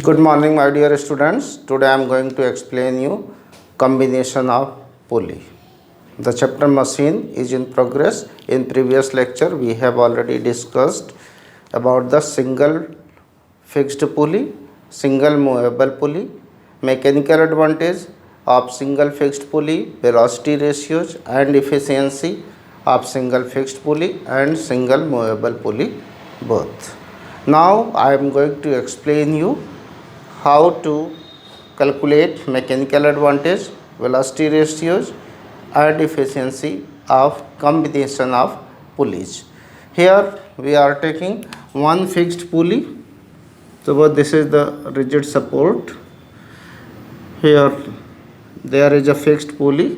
Good morning, my dear students. Today I am going to explain you combination of pulley. The chapter machine is in progress. In previous lecture, we have already discussed about the single fixed pulley, single movable pulley, mechanical advantage of single fixed pulley, velocity ratios and efficiency of single fixed pulley and single movable pulley both. Now I am going to explain you how to calculate mechanical advantage, velocity ratios and efficiency of combination of pulleys. Here we are taking one fixed pulley. So this is the rigid support. Here there is a fixed pulley.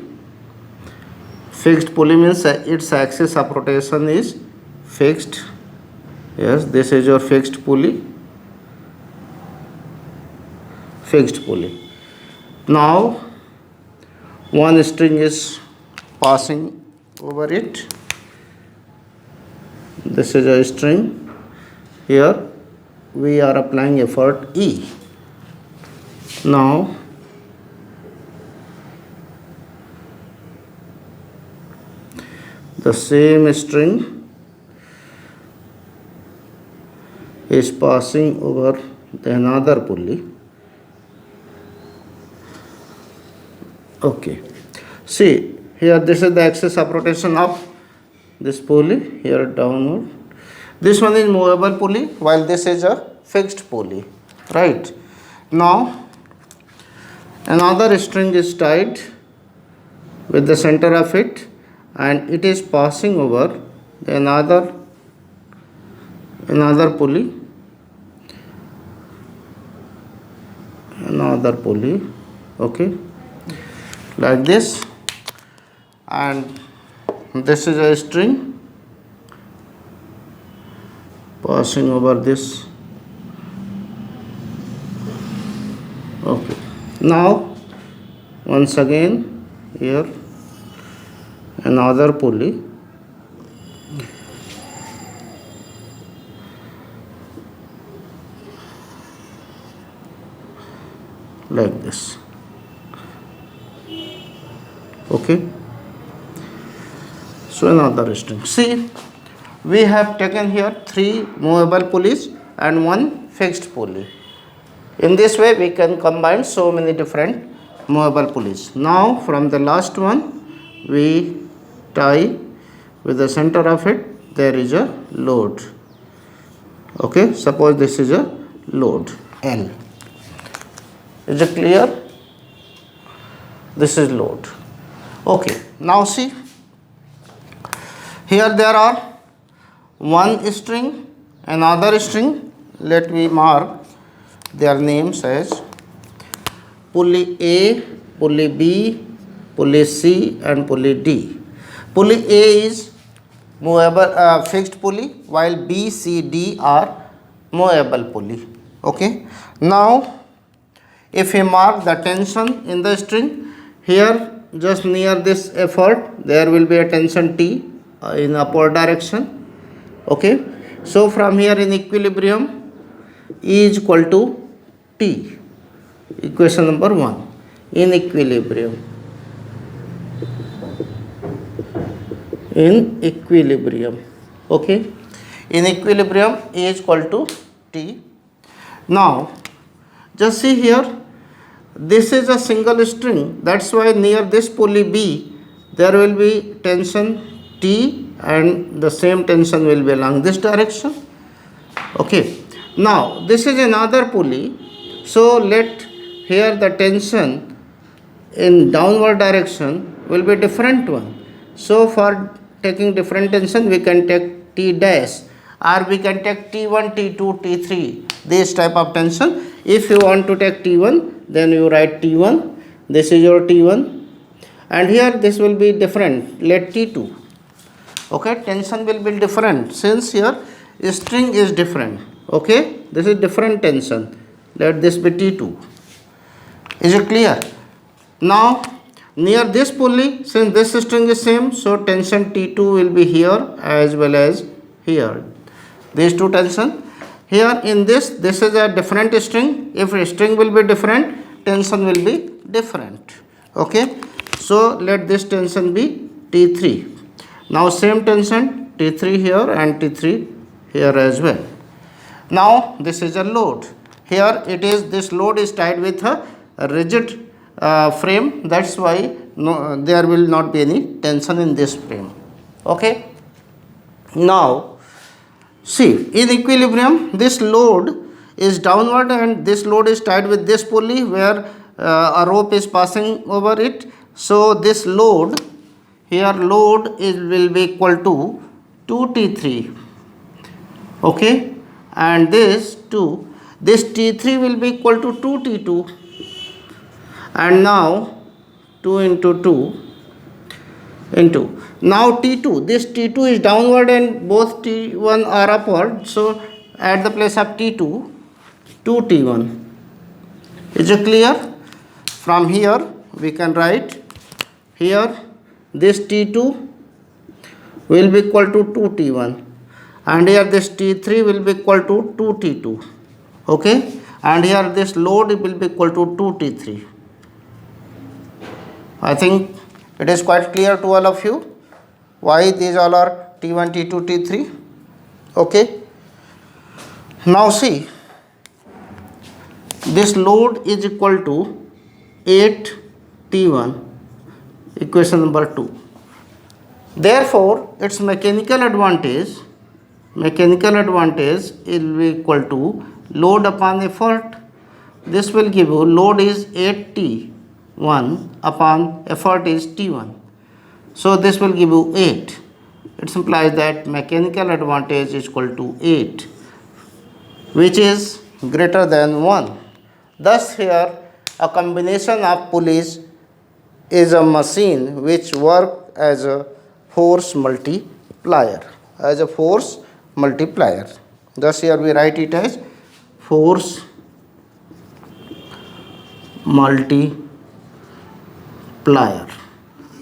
Fixed pulley means its axis of rotation is fixed. Yes, this is your fixed pulley. Fixed pulley. Now one string is passing over it. This is a string. Here we are applying effort E. Now the same string is passing over another pulley. Okay, see here this is the axis of rotation of this pulley. Here downward, this one is movable pulley while this is a fixed pulley, right? Now another string is tied with the center of it and it is passing over another pulley, okay, like this, and this is a string passing over this. Okay, now once again here another pulley, like this. Okay, so another string. See, we have taken here 3 movable pulleys and 1 fixed pulley. In this way we can combine so many different movable pulleys. Now from the last one we tie with the center of it there is a load. Okay, suppose this is a load L. Is it clear? This is load. Okay, now see, here there are one string, another string. Let me mark their names as pulley A, pulley B, pulley C and pulley D. Pulley A is movable fixed pulley while B, C, D are movable pulley. Okay, now if we mark the tension in the string, here just near this effort there will be a tension T in upward direction. Okay, so from here in equilibrium E is equal to T, equation number 1, in equilibrium. Okay, in equilibrium E is equal to T. Now just see here, this is a single string, that's why near this pulley B there will be tension T and the same tension will be along this direction. Okay, now this is another pulley, so let here the tension in downward direction will be different one. So for taking different tension we can take T dash, or we can take T1, T2, T3, this type of tension. If you want to take T1 then you write T1, this is your T1, and here this will be different, let T2. Okay, tension will be different since here string is different. Okay, this is different tension, let this be T2. Is it clear? Now near this pulley, since this string is same, so tension T2 will be here as well as here, these two tension. Here in this is a different string. If a string will be different, tension will be different. Okay, so let this tension be T3. Now same tension T3 here and T3 here as well. Now this is a load. Here it is, this load is tied with a rigid frame. That's why there will not be any tension in this frame. Okay. Now see, in equilibrium this load is downward and this load is tied with this pulley where a rope is passing over it. So this load here, load will be equal to 2T3. Okay, and this T3 will be equal to 2T2, and now 2 into 2 into, now T2, this T2 is downward and both T1 are upward, so at the place of T2, 2T1. Is it clear? From here we can write, here this T2 will be equal to 2T1 and here this T3 will be equal to 2T2. Okay, and here this load will be equal to 2T3. I think it is quite clear to all of you why these all are T1, T2, T3. Okay, now see, this load is equal to 8T1, equation number 2. Therefore its mechanical advantage will be equal to load upon effort. This will give you, load is 8T1 upon effort is T1, so this will give you 8. It implies that mechanical advantage is equal to 8, which is greater than 1. Thus here a combination of pulleys is a machine which work as a force multiplier, Thus here we write it as force multiplier.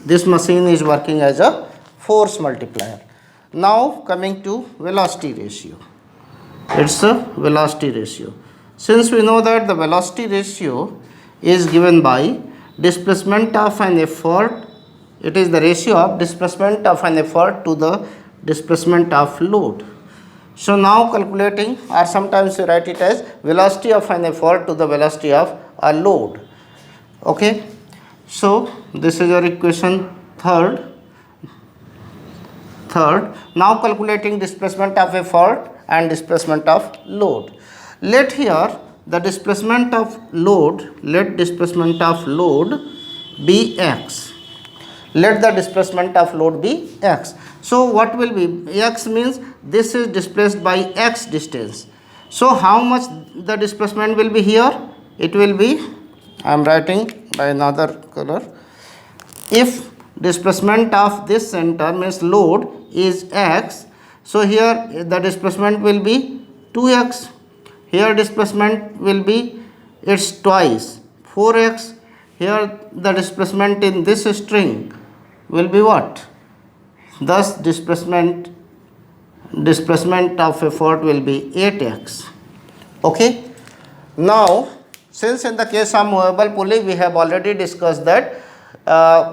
This machine is working as a force multiplier. Now coming to velocity ratio. It's a velocity ratio. Since we know that the velocity ratio is given by displacement of an effort, it is the ratio of displacement of an effort to the displacement of load. So now calculating, or sometimes we write it as velocity of an effort to the velocity of a load. Okay, so this is your equation third. Now calculating displacement of effort and displacement of load. Let here the displacement of load, be x. Let the displacement of load be x. So what will be, x means this is displaced by x distance. So how much the displacement will be here? It will be, I am writing by another color. If displacement of this center means load is x, so here the displacement will be 2x. Here displacement will be its twice, 4x. Here the displacement in this string will be what? Thus displacement of effort will be 8x. Okay. Now since in the case of movable pulley we have already discussed that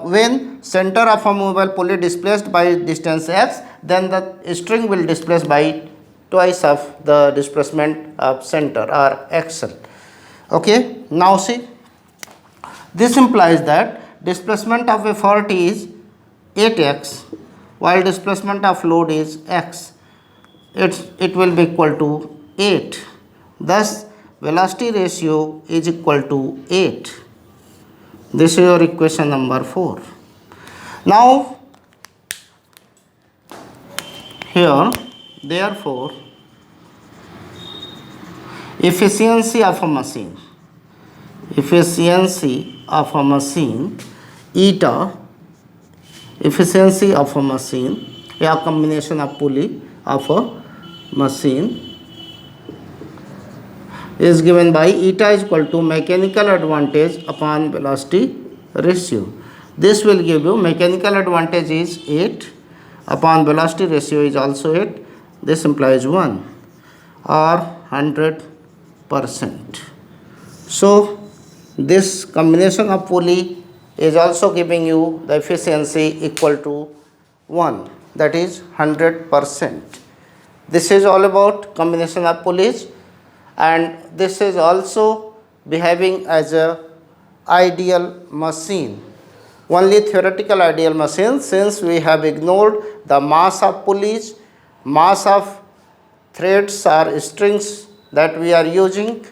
when center of a movable pulley displaced by distance x, then the string will displace by twice of the displacement of center or axle. Okay. Now see, this implies that displacement of effort is 8x while displacement of load is x. It will be equal to 8. Thus velocity ratio is equal to 8. This is your equation number 4. Now here, therefore, efficiency of a machine, eta, efficiency of a machine, a combination of pulley of a machine is given by eta is equal to mechanical advantage upon velocity ratio. This will give you mechanical advantage is 8 upon velocity ratio is also 8. This implies 1. Or 100%. So this combination of pulley is also giving you the efficiency equal to 1, that is 100%. This is all about combination of pulleys, and this is also behaving as a ideal machine, only theoretical ideal machine, since we have ignored the mass of pulleys, mass of threads or strings that we are using,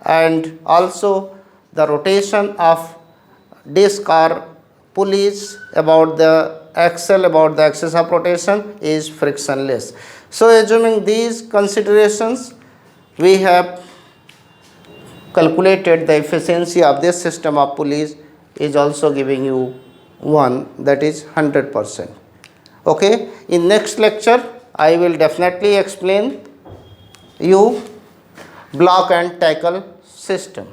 and also the rotation of disc or pulleys about the axle, about the axis of rotation is frictionless. So assuming these considerations, we have calculated the efficiency of this system of pulleys is also giving you 1, that is 100%. Okay, in next lecture I will definitely explain you block and tackle system.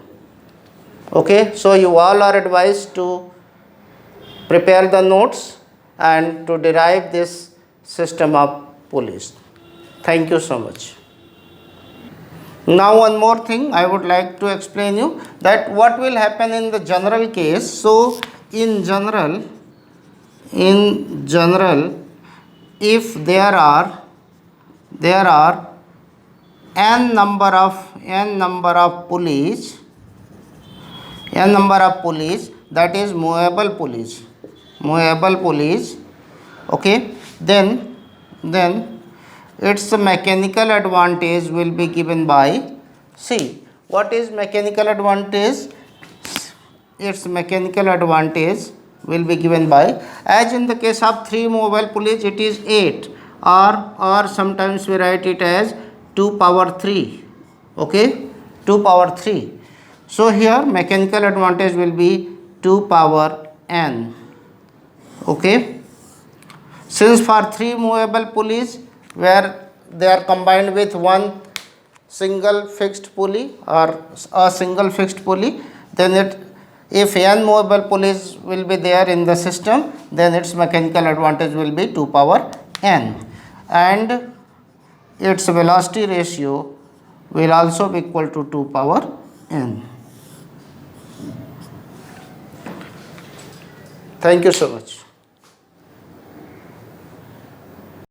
Okay, so you all are advised to prepare the notes and to derive this system of pulleys. Thank you so much. Now one more thing I would like to explain you, that what will happen in the general case. So in general, if there are n number of pulleys, that is movable pulleys, okay, then its mechanical advantage will be given by, see, what is mechanical advantage? Its mechanical advantage will be given by, as in the case of 3 movable pulleys it is 8, or sometimes we write it as 2 power 3, okay, 2 power 3. So here mechanical advantage will be 2 power n, okay. Since for 3 movable pulleys where they are combined with one single fixed pulley or a single fixed pulley, then if n movable pulleys will be there in the system, then its mechanical advantage will be 2 power n, and its velocity ratio will also be equal to 2 power n. Thank you so much.